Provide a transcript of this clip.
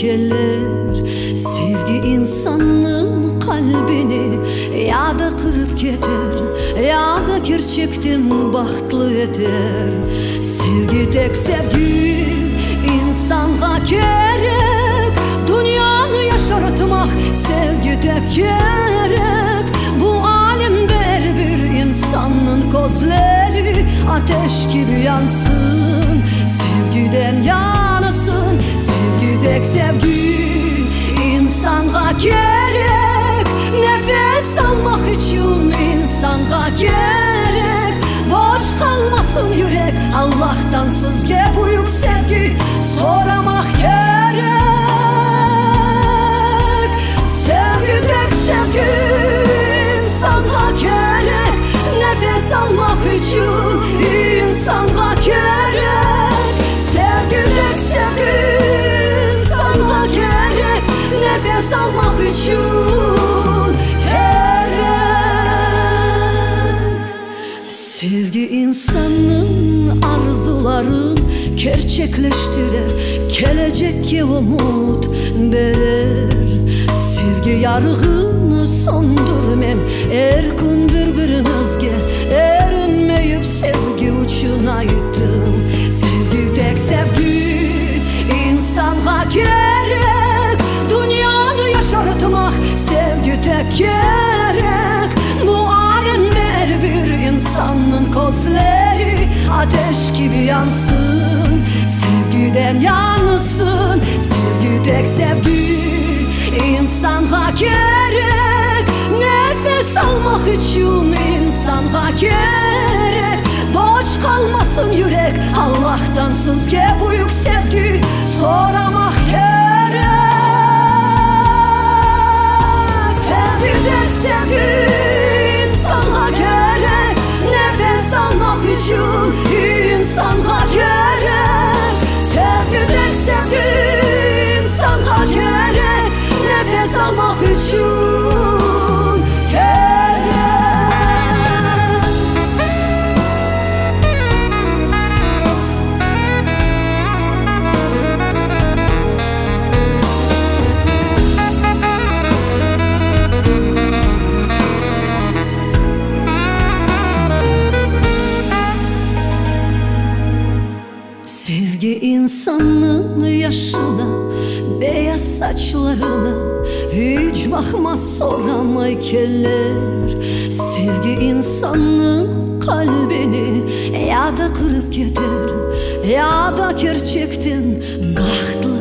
keller. Sevgi insanın kalbini ya da kırıp gider, ya da gerçekten bahtlı eder. Sevgi tek sevgi insana gerek, dünyanı yaşartmak sevgi tek gerek. Bu alemde her bir insanın gözleri ateş gibi yansın, sevgiden yanasın. Sevgi tek sevgi insana gerek, nefes almak için insana gerek. Boş kalmasın yürek, Allah'tan sizge büyük sevgi soramak gerek. Sevgi tek sevgi insana gerek, nefes almak için insana gerek. Sevgi tek sevgi insana gerek, nefes almak için gerek. Sevgi insanın arzuların gerçekleştirer, gelecekке umut verir. Sevgi yarığını söndürmem, her gün birbirimizge erinmeyip sevgi uçunaydım. Sevgi tek sevgi insana gerek, dünyanı yaşartmak sevgi tek gerek. Bu alemde her bir insanın gözleri ateş gibi yansın, sevgiden yanısın. Sevgi tek sevgi insana gerek, nefes almak için insana gerek. Boş kalmasın yürek, Allah'tan sizge büyük sevgi soramak gerek. Sevgi tek sevgi insana gerek, nefes almak için insana gerek. Sevgi tek sevgi insana gerek, nefes almak için gerek. Sevgi insanın yaşına, beyaz saçlarına hiç bakmaz soramay keller. Sevgi insanın kalbini ya da kırıp gider, ya da gerçekten bahtlı